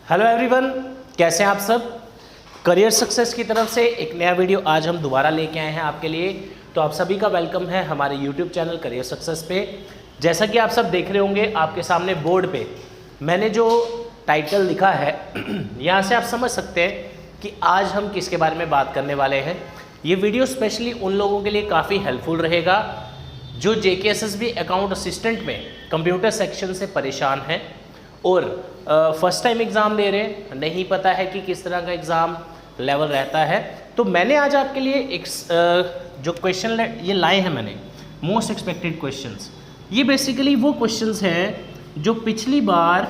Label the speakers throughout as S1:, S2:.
S1: Hello everyone, कैसे हैं आप सब। करियर सक्सेस की तरफ से एक नया वीडियो आज हम दोबारा लेके आए हैं आपके लिए। तो आप सभी का वेलकम है हमारे यूट्यूब चैनल करियर सक्सेस पे। जैसा कि आप सब देख रहे होंगे आपके सामने बोर्ड पे मैंने जो टाइटल लिखा है यहाँ से आप समझ सकते हैं कि आज हम किसके बारे में बात करने वाले हैं। ये वीडियो स्पेशली उन लोगों के लिए काफ़ी हेल्पफुल रहेगा जो JKSSB अकाउंट असिस्टेंट में कंप्यूटर सेक्शन से परेशान हैं और फर्स्ट टाइम एग्ज़ाम दे रहे हैं, नहीं पता है कि किस तरह का एग्ज़ाम लेवल रहता है। तो मैंने आज आपके लिए एक जो क्वेश्चन ये लाए हैं मैंने, मोस्ट एक्सपेक्टेड क्वेश्चंस। ये बेसिकली वो क्वेश्चंस हैं जो पिछली बार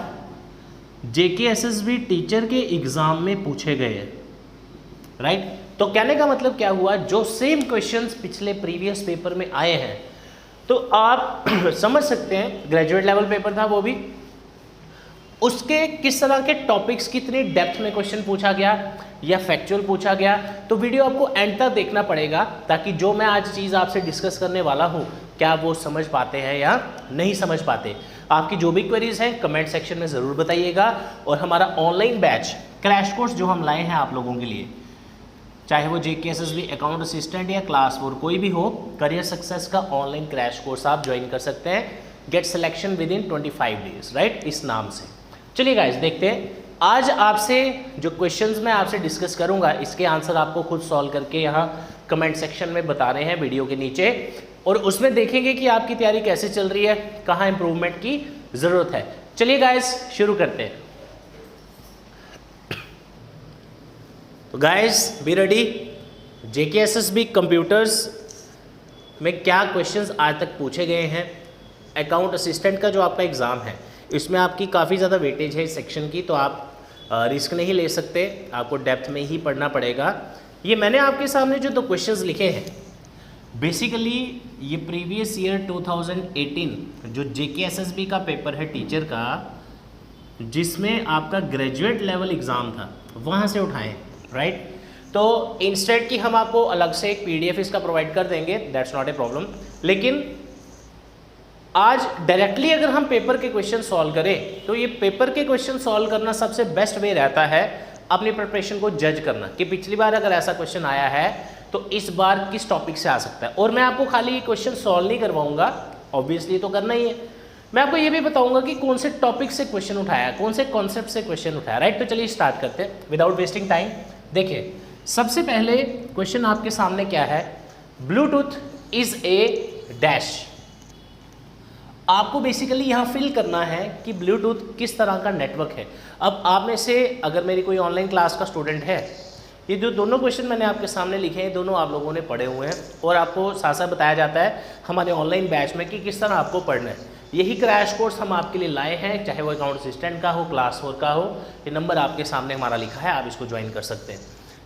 S1: JKSSB टीचर के एग्ज़ाम में पूछे गए हैं, राइट। तो कहने का मतलब क्या हुआ, जो सेम क्वेश्चंस पिछले प्रीवियस पेपर में आए हैं तो आप समझ सकते हैं ग्रेजुएट लेवल पेपर था वो भी, उसके किस तरह के टॉपिक्स कितने डेप्थ में क्वेश्चन पूछा गया या फैक्चुअल पूछा गया। तो वीडियो आपको एंड तक देखना पड़ेगा ताकि जो मैं आज चीज़ आपसे डिस्कस करने वाला हूँ क्या वो समझ पाते हैं या नहीं समझ पाते। आपकी जो भी क्वेरीज हैं कमेंट सेक्शन में ज़रूर बताइएगा। और हमारा ऑनलाइन बैच क्रैश कोर्स जो हम लाए हैं आप लोगों के लिए, चाहे वो JKSSB अकाउंट असिस्टेंट या क्लास 4 कोई भी हो, करियर सक्सेस का ऑनलाइन क्रैश कोर्स आप ज्वाइन कर सकते हैं। Get selection within 25 days, right, इस नाम से। चलिए गाइस देखते हैं आज आपसे जो क्वेश्चंस मैं आपसे डिस्कस करूंगा इसके आंसर आपको खुद सॉल्व करके यहाँ कमेंट सेक्शन में बता रहे हैं वीडियो के नीचे, और उसमें देखेंगे कि आपकी तैयारी कैसे चल रही है, कहाँ इंप्रूवमेंट की ज़रूरत है। चलिए गाइस शुरू करते हैं। तो guys be ready. JKSSB computers में क्या क्वेश्चंस आज तक पूछे गए हैं। अकाउंट असिस्टेंट का जो आपका एग्ज़ाम है इसमें आपकी काफ़ी ज़्यादा वेटेज है इस सेक्शन की, तो आप रिस्क नहीं ले सकते, आपको डेप्थ में ही पढ़ना पड़ेगा। ये मैंने आपके सामने जो 2 क्वेश्चंस लिखे हैं बेसिकली ये प्रीवियस ईयर 2018 जो JKSSB का पेपर है टीचर का, जिसमें आपका ग्रेजुएट लेवल एग्ज़ाम था, वहाँ से उठाएं, राइट। तो इंस्टेड की हम आपको अलग से एक PDF इसका प्रोवाइड कर देंगे, दैट्स नॉट ए प्रॉब्लम। लेकिन आज डायरेक्टली अगर हम पेपर के क्वेश्चन सॉल्व करें तो ये पेपर के क्वेश्चन सॉल्व करना सबसे बेस्ट वे रहता है अपनी प्रिपरेशन को जज करना कि पिछली बार अगर ऐसा क्वेश्चन आया है तो इस बार किस टॉपिक से आ सकता है। और मैं आपको खाली क्वेश्चन सॉल्व नहीं करवाऊंगा, ऑब्वियसली तो करना ही है, मैं आपको ये भी बताऊंगा कि कौन से टॉपिक से क्वेश्चन उठाया, कौन से कॉन्सेप्ट से क्वेश्चन उठाया, राइट। तो चलिए स्टार्ट करते हैं विदाउट वेस्टिंग टाइम। देखिए सबसे पहले क्वेश्चन आपके सामने क्या है, ब्लूटूथ इज ए डैश। आपको बेसिकली यहाँ फिल करना है कि ब्लूटूथ किस तरह का नेटवर्क है। अब आप में से अगर मेरी कोई ऑनलाइन क्लास का स्टूडेंट है, ये जो दोनों क्वेश्चन मैंने आपके सामने लिखे हैं दोनों आप लोगों ने पढ़े हुए हैं और आपको साथ साथ बताया जाता है हमारे ऑनलाइन बैच में कि किस तरह आपको पढ़ना है। यही क्रैश कोर्स हम आपके लिए लाए हैं, चाहे वो अकाउंट असिस्टेंट का हो, क्लास 4 का हो। ये नंबर आपके सामने हमारा लिखा है, आप इसको ज्वाइन कर सकते हैं।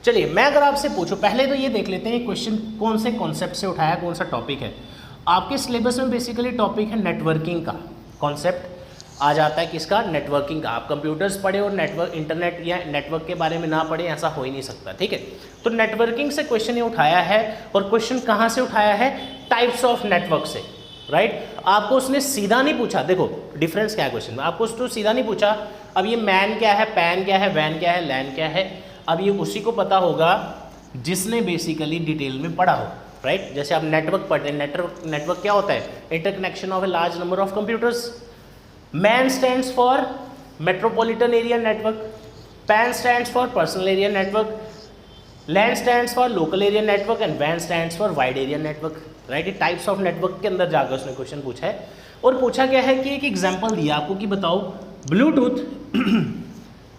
S1: चलिए मैं अगर आपसे पूछूँ, पहले तो ये देख लेते हैं क्वेश्चन कौन से कॉन्सेप्ट से उठाया, कौन सा टॉपिक है। आपके सिलेबस में बेसिकली टॉपिक है नेटवर्किंग का, कॉन्सेप्ट आ जाता है किसका, नेटवर्किंग का। आप कंप्यूटर्स पढ़े और नेटवर्क, इंटरनेट या नेटवर्क के बारे में ना पढ़े, ऐसा हो ही नहीं सकता, ठीक है। तो नेटवर्किंग से क्वेश्चन ये उठाया है, और क्वेश्चन कहाँ से उठाया है, टाइप्स ऑफ नेटवर्क से, राइट। आपको उसने सीधा नहीं पूछा, देखो डिफरेंस क्या है क्वेश्चन में, आपको उसको सीधा नहीं पूछा अब ये मैन क्या है, पैन क्या है, वैन क्या है, लैन क्या है। अब ये उसी को पता होगा जिसने बेसिकली डिटेल में पढ़ा हो, राइट। जैसे आप नेटवर्क पढ़ते हैं, नेटवर्क क्या होता है, interconnection of a large number of computers. MAN stands for metropolitan area network, PAN stands for personal area network, LAN stands for local area network and वैन stands for wide area network, right. ये types of network के अंदर जाकर उसने question पूछा है। और पूछा गया है कि एक एग्जाम्पल दिया आपको कि बताओ ब्लूटूथ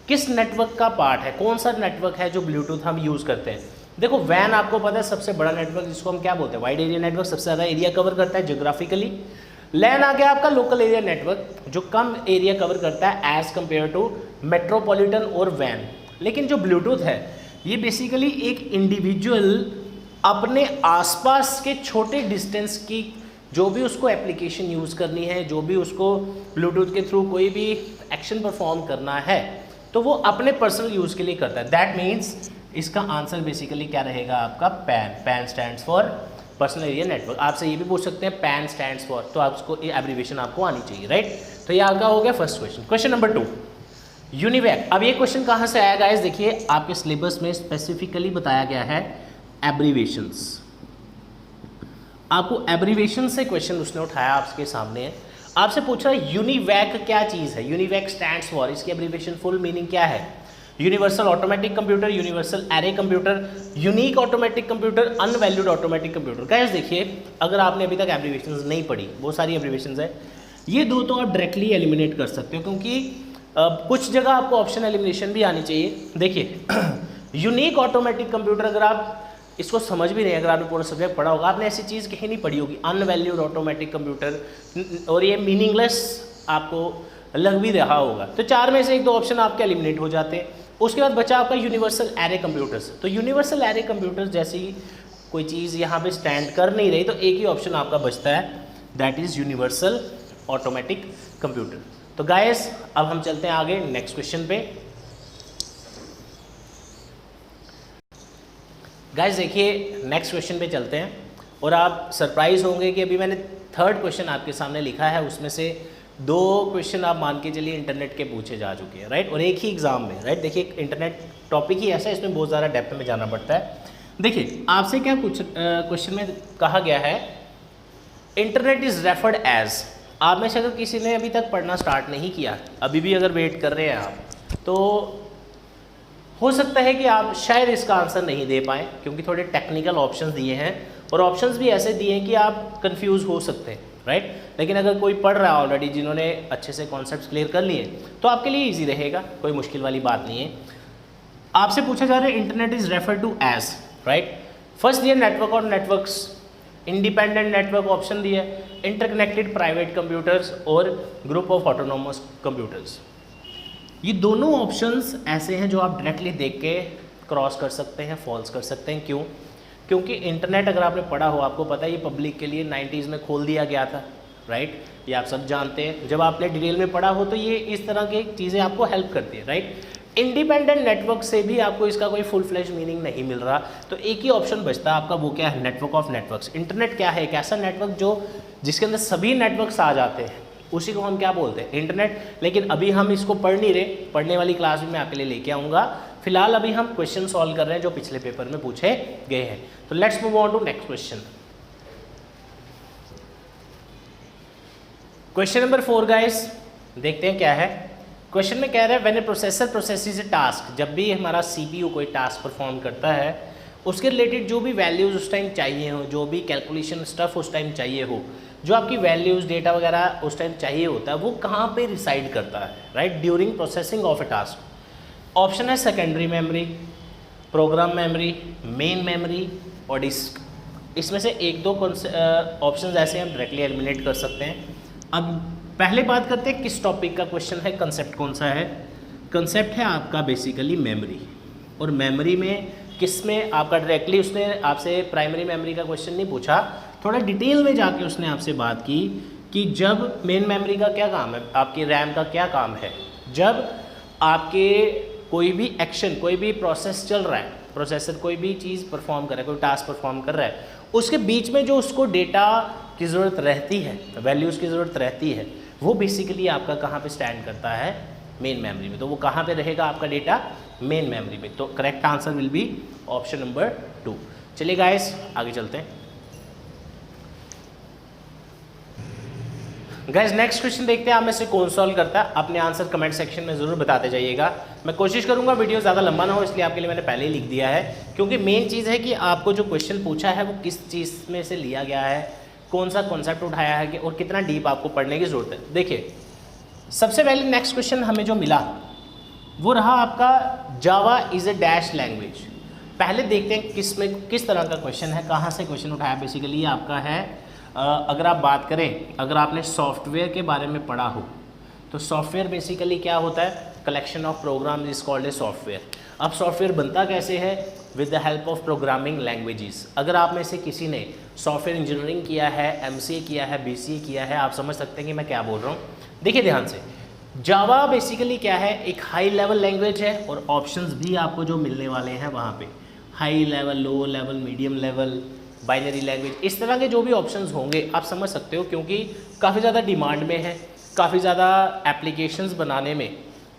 S1: किस नेटवर्क का पार्ट है, कौन सा नेटवर्क है जो ब्लूटूथ हम यूज़ करते हैं। देखो वैन आपको पता है सबसे बड़ा नेटवर्क जिसको हम क्या बोलते हैं, वाइड एरिया नेटवर्क, सबसे ज़्यादा एरिया कवर करता है जियोग्राफिकली। लैन आ गया आपका लोकल एरिया नेटवर्क जो कम एरिया कवर करता है एज कंपेयर टू मेट्रोपॉलिटन और वैन। लेकिन जो ब्लूटूथ है ये बेसिकली एक इंडिविजुअल अपने आसपास के छोटे डिस्टेंस की जो भी उसको एप्लीकेशन यूज़ करनी है, जो भी उसको ब्लूटूथ के थ्रू कोई भी एक्शन परफॉर्म करना है तो वो अपने पर्सनल यूज़ के लिए करता है। दैट मीन्स इसका आंसर बेसिकली क्या रहेगा आपका, pan. Pan stands for personal area network. आपसे ये भी पूछ सकते हैं पैन स्टैंड्स फॉर, तो आपको ये एब्रीविएशन आपको आनी चाहिए, राइट। तो ये आपका हो गया first question. Question number 2, UNIVAC. अब ये क्वेश्चन कहाँ से आया गाइस, देखिए आपके सिलेबस में स्पेसिफिकली बताया गया है एब्रीवेशंस। आपको एब्रीवेशन से क्वेश्चन उसने उठाया, आपके सामने है, आपसे पूछा यूनिवैक क्या चीज़ है। यूनिवैक स्टैंड्स फॉर, इसकी एब्रीवेशन फुल मीनिंग क्या है? Universal automatic computer, universal array computer, unique automatic computer, unvalued automatic computer. Guys देखिए, अगर आपने अभी तक एब्रीवेशंस नहीं पढ़ी, बहुत सारी एब्रीवेशंस है, ये दो तो आप डायरेक्टली एलिमिनेट कर सकते हो, क्योंकि कुछ जगह आपको ऑप्शन एलिमिनेशन भी आनी चाहिए। देखिए यूनिक ऑटोमेटिक कंप्यूटर, अगर आप इसको समझ भी नहीं, अगर आपने पूरा सब्जेक्ट पढ़ा होगा, आपने ऐसी चीज़ कहीं नहीं पढ़ी होगी, अनवैल्यूड ऑटोमेटिक कंप्यूटर, और ये मीनिंगलेस आपको लग भी रहा होगा। तो चार में से एक दो ऑप्शन आपके एलिमिनेट हो जाते हैं। उसके बाद बचा आपका यूनिवर्सल एरे कंप्यूटर्स। तो यूनिवर्सल एरे कंप्यूटर्स जैसी कोई चीज़ यहाँ पे स्टैंड कर नहीं रही, तो एक ही ऑप्शन आपका बचता है, that is universal automatic computer. तो गाइस अब हम चलते हैं आगे नेक्स्ट क्वेश्चन पे। गाइस देखिए नेक्स्ट क्वेश्चन पे चलते हैं, और आप सरप्राइज होंगे कि अभी मैंने थर्ड क्वेश्चन आपके सामने लिखा है, उसमें से दो क्वेश्चन आप मान के चलिए इंटरनेट के पूछे जा चुके हैं, राइट, और एक ही एग्जाम में, राइट। देखिए इंटरनेट टॉपिक ही ऐसा है, इसमें बहुत ज़्यादा डेप्थ में जाना पड़ता है। देखिए आपसे क्या क्वेश्चन में कहा गया है, इंटरनेट इज़ रेफर्ड एज। आप में से अगर किसी ने अभी तक पढ़ना स्टार्ट नहीं किया, अभी भी अगर वेट कर रहे हैं आप, तो हो सकता है कि आप शायद इसका आंसर नहीं दे पाएँ, क्योंकि थोड़े टेक्निकल ऑप्शंस दिए हैं, और ऑप्शंस भी ऐसे दिए हैं कि आप कंफ्यूज हो सकते हैं, राइट। लेकिन अगर कोई पढ़ रहा है ऑलरेडी, जिन्होंने अच्छे से कॉन्सेप्ट्स क्लियर कर लिए, तो आपके लिए ईजी रहेगा, कोई मुश्किल वाली बात नहीं है। आपसे पूछा जा रहा है internet is refer to as, right. First दिया नेटवर्क और नेटवर्क्स, इंडिपेंडेंट नेटवर्क ऑप्शन दिया है, इंटरकनेक्टेड प्राइवेट कंप्यूटर्स और ग्रुप ऑफ ऑटोनोमस कंप्यूटर्स। ये दोनों ऑप्शंस ऐसे हैं जो आप डायरेक्टली देख के क्रॉस कर सकते हैं, फॉल्स कर सकते हैं। क्यों? क्योंकि इंटरनेट अगर आपने पढ़ा हो, आपको पता है ये पब्लिक के लिए 90s में खोल दिया गया था, राइट। ये आप सब जानते हैं, जब आपने डिटेल में पढ़ा हो तो ये इस तरह की चीज़ें आपको हेल्प करती है, राइट। इंडिपेंडेंट नेटवर्क से भी आपको इसका कोई फुल फ्लैश मीनिंग नहीं मिल रहा, तो एक ही ऑप्शन बचता है आपका, वो क्या है? Network of networks. इंटरनेट क्या है? एक ऐसा नेटवर्क जो जिसके अंदर सभी नेटवर्क्स आ जाते हैं, उसी को हम क्या बोलते हैं? इंटरनेट। लेकिन अभी हम इसको पढ़ नहीं रहे, पढ़ने वाली क्लास भी मैं आपके लिए लेके आऊँगा। फिलहाल अभी हम क्वेश्चन सॉल्व कर रहे हैं जो पिछले पेपर में पूछे गए हैं। तो let's move on to next question. Question number 4 guys, देखते हैं क्या है। क्वेश्चन में कह रहा है when a processor processes a task, जब भी हमारा सीपीयू कोई टास्क परफॉर्म करता है, उसके रिलेटेड जो भी वैल्यूज़ उस टाइम चाहिए हो, जो भी कैलकुलेशन स्टफ उस टाइम चाहिए हो, जो आपकी वैल्यूज़ डेटा वगैरह उस टाइम चाहिए होता है, वो कहाँ पे रिसाइड करता है, right, during processing of a task. Option है secondary memory, program memory, main memory और डिस्क। इसमें से एक दो ऑप्शन ऐसे हम डायरेक्टली एलिमिनेट कर सकते हैं। अब पहले बात करते हैं किस टॉपिक का क्वेश्चन है, कंसेप्ट कौन सा है। कंसेप्ट है आपका बेसिकली मेमोरी, और मेमोरी में किस में आपका डायरेक्टली उसने आपसे प्राइमरी मेमोरी का क्वेश्चन नहीं पूछा, थोड़ा डिटेल में जाके उसने आपसे बात की कि जब मेन मेमोरी का क्या काम है, आपकी रैम का क्या काम है, जब आपके कोई भी एक्शन, कोई भी प्रोसेस चल रहा है, प्रोसेसर कोई भी चीज़ परफॉर्म कर रहा है, कोई टास्क परफॉर्म कर रहा है, उसके बीच में जो उसको डेटा की ज़रूरत रहती है, वैल्यूज़ की ज़रूरत रहती है, वो बेसिकली आपका कहाँ पे स्टैंड करता है? मेन मेमोरी में। तो वो कहाँ पे रहेगा आपका डेटा? मेन मेमोरी में। तो correct answer will be option number 2। चलिए गाइस आगे चलते हैं। गाइस नेक्स्ट क्वेश्चन देखते हैं आप में से कौन सॉल्व करता है। अपने आंसर कमेंट सेक्शन में ज़रूर बताते जाइएगा। मैं कोशिश करूंगा वीडियो ज़्यादा लंबा ना हो, इसलिए आपके लिए मैंने पहले ही लिख दिया है, क्योंकि मेन चीज़ है कि आपको जो क्वेश्चन पूछा है वो किस चीज़ में से लिया गया है, कौन सा कॉन्सेप्ट उठाया है और कितना डीप आपको पढ़ने की ज़रूरत है। देखिए सबसे पहले नेक्स्ट क्वेश्चन हमें जो मिला वो रहा आपका जावा इज़ ए डैश लैंग्वेज। पहले देखते हैं किस तरह का क्वेश्चन है, कहाँ से क्वेश्चन उठाया। बेसिकली ये आपका है, अगर आप बात करें, अगर आपने सॉफ्टवेयर के बारे में पढ़ा हो तो सॉफ्टवेयर बेसिकली क्या होता है? Collection of program is called a software. अब सॉफ्टवेयर बनता कैसे है? With the help of programming languages. अगर आप में से किसी ने सॉफ्टवेयर इंजीनियरिंग किया है, एमसीए किया है, बीसीए किया है, आप समझ सकते हैं कि मैं क्या बोल रहा हूँ। देखिए ध्यान से, जावा बेसिकली क्या है? एक हाई लेवल लैंग्वेज है, और ऑप्शंस भी आपको जो मिलने वाले हैं वहाँ पे high level, low level, medium level, binary language, इस तरह के जो भी ऑप्शंस होंगे आप समझ सकते हो, क्योंकि काफ़ी ज़्यादा डिमांड में है, काफ़ी ज़्यादा एप्लीकेशंस बनाने में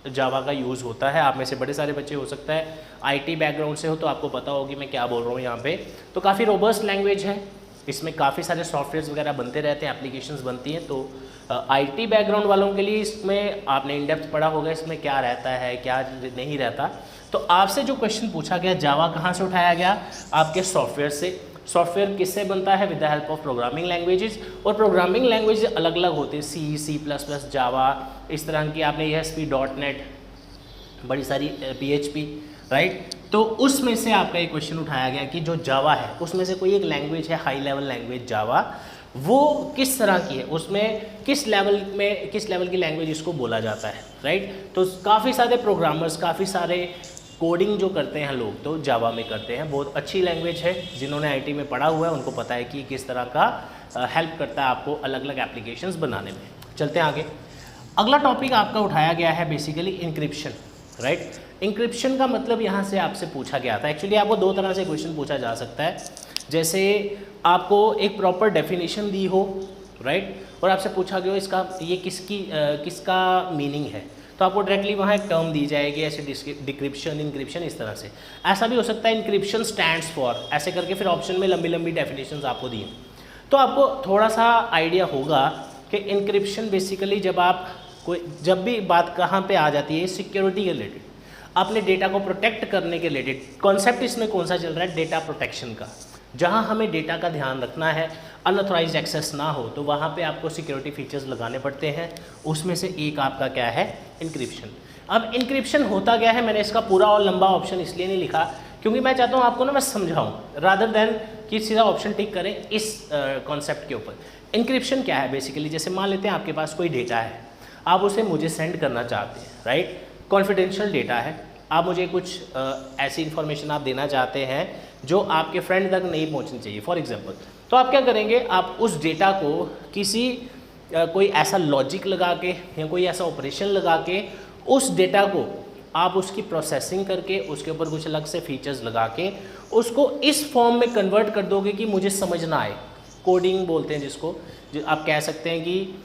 S1: जावा का यूज़ होता है। आप में से बड़े सारे बच्चे हो सकता है आईटी बैकग्राउंड से हो, तो आपको पता होगी मैं क्या बोल रहा हूँ यहाँ पे। तो काफ़ी रोबस्ट लैंग्वेज है, इसमें काफ़ी सारे सॉफ्टवेयर्स वगैरह बनते रहते हैं, एप्लीकेशंस बनती हैं। तो आईटी बैकग्राउंड वालों के लिए इसमें आपने इन डेप्थ पढ़ा होगा इसमें क्या रहता है क्या नहीं रहता। तो आपसे जो क्वेश्चन पूछा गया जावा कहाँ से उठाया गया, आपके सॉफ्टवेयर से। सॉफ्टवेयर किससे बनता है, with the help of programming languages. और प्रोग्रामिंग लैंग्वेज अलग अलग होते हैं, सी, C++, जावा, इस तरह की आपने ASP.NET, बड़ी सारी PHP, राइट। तो उसमें से आपका एक क्वेश्चन उठाया गया कि जो जावा है उसमें से कोई एक लैंग्वेज है, हाई लेवल लैंग्वेज जावा, वो किस तरह की है, उसमें किस लेवल की लैंग्वेज इसको बोला जाता है, राइट। तो काफ़ी सारे प्रोग्रामर्स, काफ़ी सारे कोडिंग जो करते हैं लोग तो जावा में करते हैं। बहुत अच्छी लैंग्वेज है, जिन्होंने आईटी में पढ़ा हुआ है उनको पता है कि किस तरह का हेल्प करता है आपको अलग अलग एप्लीकेशंस बनाने में। चलते हैं आगे। अगला टॉपिक आपका उठाया गया है बेसिकली इंक्रिप्शन, राइट। इंक्रिप्शन का मतलब यहाँ से आपसे पूछा गया था, एक्चुअली आपको दो तरह से क्वेश्चन पूछा जा सकता है। जैसे आपको एक प्रॉपर डेफिनेशन दी हो, राइट, और आपसे पूछा गया हो इसका ये किसका मीनिंग है, तो आपको डायरेक्टली वहाँ एक टर्म दी जाएगी, ऐसे डिक्रिप्शन, इंक्रिप्शन, इस तरह से। ऐसा भी हो सकता है इंक्रिप्शन स्टैंड्स फॉर, ऐसे करके फिर ऑप्शन में लंबी लंबी डेफिनेशंस आपको दिए। तो आपको थोड़ा सा आइडिया होगा कि इंक्रिप्शन बेसिकली जब भी बात कहाँ पे आ जाती है, सिक्योरिटी के रिलेटेड, अपने डेटा को प्रोटेक्ट करने के रिलेटेड। कॉन्सेप्ट इसमें कौन सा चल रहा है, डेटा प्रोटेक्शन का। जहाँ हमें डेटा का ध्यान रखना है, अनऑथराइज्ड एक्सेस ना हो, तो वहाँ पे आपको सिक्योरिटी फीचर्स लगाने पड़ते हैं। उसमें से एक आपका क्या है, इंक्रिप्शन। अब इंक्रिप्शन होता क्या है, मैंने इसका पूरा और लंबा ऑप्शन इसलिए नहीं लिखा क्योंकि मैं चाहता हूँ आपको ना मैं समझाऊँ, रादर देन कि सीधा ऑप्शन टिक करें इस कॉन्सेप्ट के ऊपर। इंक्रिप्शन क्या है बेसिकली, जैसे मान लेते हैं आपके पास कोई डेटा है, आप उसे मुझे सेंड करना चाहते हैं, राइट, कॉन्फिडेंशियल डेटा है, आप मुझे कुछ ऐसी इन्फॉर्मेशन आप देना चाहते हैं जो आपके फ्रेंड तक नहीं पहुंचनी चाहिए, फॉर एग्जांपल। तो आप क्या करेंगे, आप उस डेटा को कोई ऐसा लॉजिक लगा के या कोई ऐसा ऑपरेशन लगा के उस डेटा को आप उसकी प्रोसेसिंग करके उसके ऊपर कुछ अलग से फीचर्स लगा के उसको इस फॉर्म में कन्वर्ट कर दोगे कि मुझे समझ ना आए। कोडिंग बोलते हैं जिसको, जो आप कह सकते हैं कि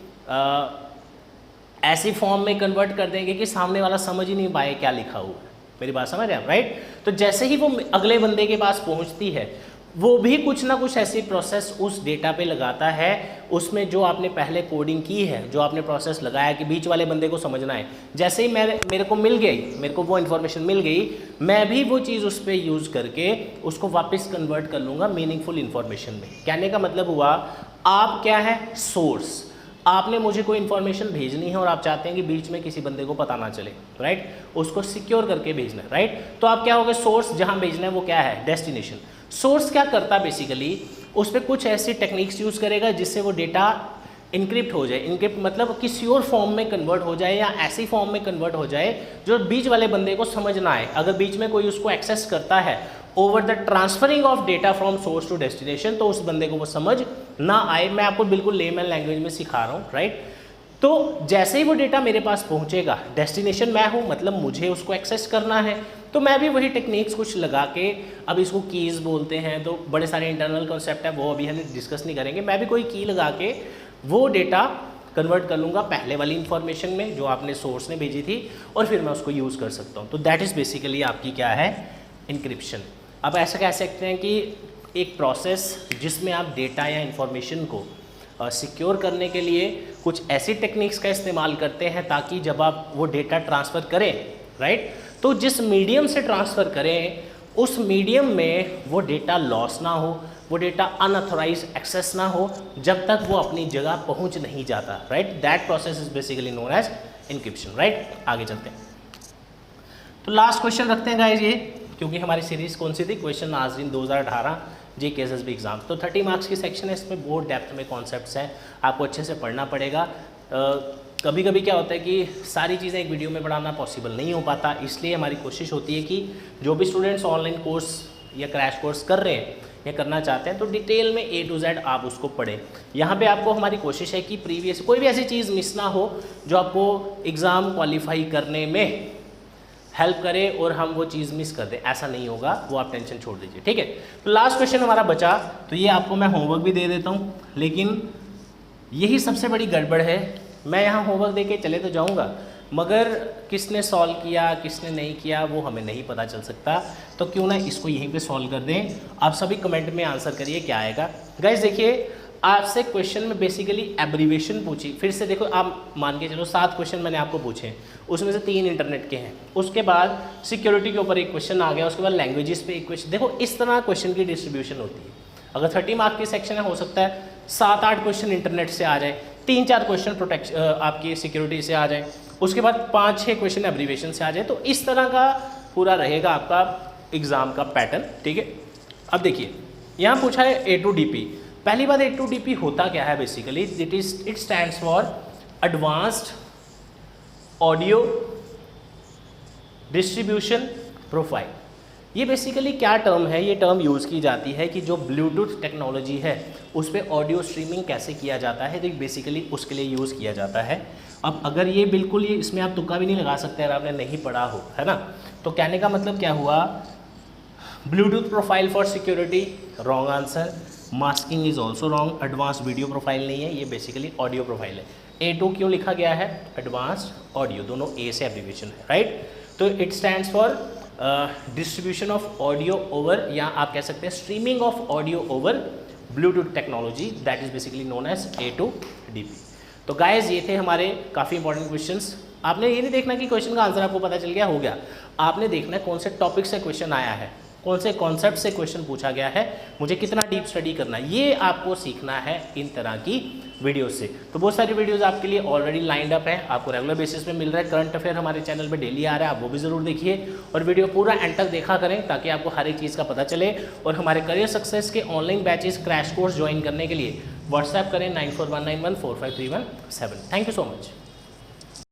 S1: ऐसी फॉर्म में कन्वर्ट कर देंगे कि सामने वाला समझ ही नहीं पाए क्या लिखा हुआ है। मेरी बात समझ रहे हैं आप, राइट। तो जैसे ही वो अगले बंदे के पास पहुंचती है, वो भी कुछ ना कुछ ऐसी प्रोसेस उस डेटा पे लगाता है, उसमें जो आपने पहले कोडिंग की है, जो आपने प्रोसेस लगाया कि बीच वाले बंदे को समझना है। जैसे ही मेरे को मिल गई, मेरे को वो इन्फॉर्मेशन मिल गई, मैं भी वो चीज़ उस पर यूज़ करके उसको वापस कन्वर्ट कर लूँगा मीनिंगफुल इन्फॉर्मेशन में। कहने का मतलब हुआ, आप क्या है, सोर्स, आपने मुझे कोई इन्फॉर्मेशन भेजनी है और आप चाहते हैं कि बीच में किसी बंदे को पता ना चले, राइट, उसको सिक्योर करके भेजना है, राइट। तो आप क्या होगे, सोर्स, जहां भेजना है वो क्या है, डेस्टिनेशन। सोर्स क्या करता है बेसिकली, उस पर कुछ ऐसी टेक्निक्स यूज़ करेगा जिससे वो डेटा इनक्रिप्ट हो जाए। इनक्रिप्ट मतलब किसी और फॉर्म में कन्वर्ट हो जाए या ऐसी फॉर्म में कन्वर्ट हो जाए जो बीच वाले बंदे को समझ ना आए। अगर बीच में कोई उसको एक्सेस करता है over the transferring of data from source to destination, तो उस बंदे को वो समझ ना आए। मैं आपको बिल्कुल लेमन लैंग्वेज में सिखा रहा हूँ, राइट। तो जैसे ही वो डेटा मेरे पास पहुँचेगा, डेस्टिनेशन मैं हूँ, मतलब मुझे उसको एक्सेस करना है, तो मैं भी वही टेक्निक्स कुछ लगा के, अब इसको कीज़ बोलते हैं, तो बड़े सारे इंटरनल कॉन्सेप्ट है, वो अभी हम डिस्कस नहीं करेंगे। मैं भी कोई की लगा के वो डेटा कन्वर्ट कर लूँगा पहले वाली इन्फॉर्मेशन में जो आपने सोर्स ने भेजी थी, और फिर मैं उसको यूज़ कर सकता हूँ। तो दैट इज़ बेसिकली आपकी क्या है, इंक्रिप्शन। अब ऐसा कह सकते हैं कि एक प्रोसेस जिसमें आप डेटा या इन्फॉर्मेशन को सिक्योर करने के लिए कुछ ऐसी टेक्निक्स का इस्तेमाल करते हैं ताकि जब आप वो डेटा ट्रांसफ़र करें, राइट, तो जिस मीडियम से ट्रांसफ़र करें उस मीडियम में वो डेटा लॉस ना हो, वो डेटा अनऑथराइज एक्सेस ना हो, जब तक वो अपनी जगह पहुंच नहीं जाता, right. That process is basically known as encryption, right. आगे चलते हैं, तो लास्ट क्वेश्चन रखते हैं गाइस ये, क्योंकि हमारी सीरीज कौन सी थी, क्वेश्चन नाज़रीन 2018 JKSSB एग्जाम। तो 30 मार्क्स की सेक्शन है, इसमें बहुत डेप्थ में कॉन्सेप्ट्स हैं, आपको अच्छे से पढ़ना पड़ेगा। कभी कभी क्या होता है कि सारी चीज़ें एक वीडियो में पढ़ाना पॉसिबल नहीं हो पाता, इसलिए हमारी कोशिश होती है कि जो भी स्टूडेंट्स ऑनलाइन कोर्स या क्रैश कोर्स कर रहे हैं या करना चाहते हैं, तो डिटेल में A to Z आप उसको पढ़ें। यहाँ पे आपको हमारी कोशिश है कि प्रीवियस कोई भी ऐसी चीज़ मिस ना हो जो आपको एग्ज़ाम क्वालिफाई करने में हेल्प करे और हम वो चीज़ मिस कर दें, ऐसा नहीं होगा, वो आप टेंशन छोड़ दीजिए, ठीक है। तो लास्ट क्वेश्चन हमारा बचा, तो ये आपको मैं होमवर्क भी दे देता हूँ, लेकिन यही सबसे बड़ी गड़बड़ है। मैं यहाँ होमवर्क दे के चले तो जाऊँगा, मगर किसने सॉल्व किया किसने नहीं किया वो हमें नहीं पता चल सकता। तो क्यों ना इसको यहीं पे सॉल्व कर दें। आप सभी कमेंट में आंसर करिए क्या आएगा। गाइस देखिए आपसे क्वेश्चन में बेसिकली एब्रीवेशन पूछी। फिर से देखो आप मान के चलो 7 क्वेश्चन मैंने आपको पूछे, उसमें से 3 इंटरनेट के हैं। उसके बाद सिक्योरिटी के ऊपर एक क्वेश्चन आ गया, उसके बाद लैंग्वेजेस पे एक क्वेश्चन। देखो इस तरह क्वेश्चन की डिस्ट्रीब्यूशन होती है। अगर 30 मार्क की सेक्शन है, हो सकता है 7-8 क्वेश्चन इंटरनेट से आ जाए, 3-4 क्वेश्चन प्रोटेक्शन आपकी सिक्योरिटी से आ जाए, उसके बाद 5-6 क्वेश्चन एब्रीवेशन से आ जाए। तो इस तरह का पूरा रहेगा आपका एग्जाम का पैटर्न, ठीक है। अब देखिए यहाँ पूछा है A2DP। पहली बात A2DP होता क्या है basically, it stands for advanced audio distribution profile. ये बेसिकली क्या टर्म है, ये टर्म यूज़ की जाती है कि जो ब्लूटूथ टेक्नोलॉजी है उस पर ऑडियो स्ट्रीमिंग कैसे किया जाता है, तो बेसिकली उसके लिए यूज़ किया जाता है। अब अगर ये बिल्कुल ये इसमें आप तुक्का भी नहीं लगा सकते अगर आपने नहीं पढ़ा हो, है ना। तो कहने का मतलब क्या हुआ, Bluetooth profile for security wrong answer, masking is also wrong, advance video profile नहीं है, ये बेसिकली ऑडियो प्रोफाइल है। A2 क्यों लिखा गया है, एडवांस्ड ऑडियो, दोनों A से एब्रीविएशन है, राइट। तो it stands for distribution of audio over, या आप कह सकते हैं streaming of audio over Bluetooth technology, that is basically known as A2DP। तो गाइज ये थे हमारे काफ़ी इंपॉर्टेंट क्वेश्चंस। आपने ये नहीं देखना कि क्वेश्चन का आंसर आपको पता चल गया हो गया, आपने देखना है कौन से टॉपिक से क्वेश्चन आया है, कौन से कॉन्सेप्ट से क्वेश्चन पूछा गया है, मुझे कितना डीप स्टडी करना है, ये आपको सीखना है इन तरह की वीडियोस से। तो बहुत सारी वीडियोस आपके लिए ऑलरेडी लाइंड अप है, आपको रेगुलर बेसिस पे मिल रहा है। करंट अफेयर हमारे चैनल पे डेली आ रहा है, आप वो भी ज़रूर देखिए और वीडियो पूरा एंड तक देखा करें ताकि आपको हर एक चीज़ का पता चले। और हमारे करियर सक्सेस के online batches crash course join करने के लिए व्हाट्सएप करें 9419145317। Thank you so much.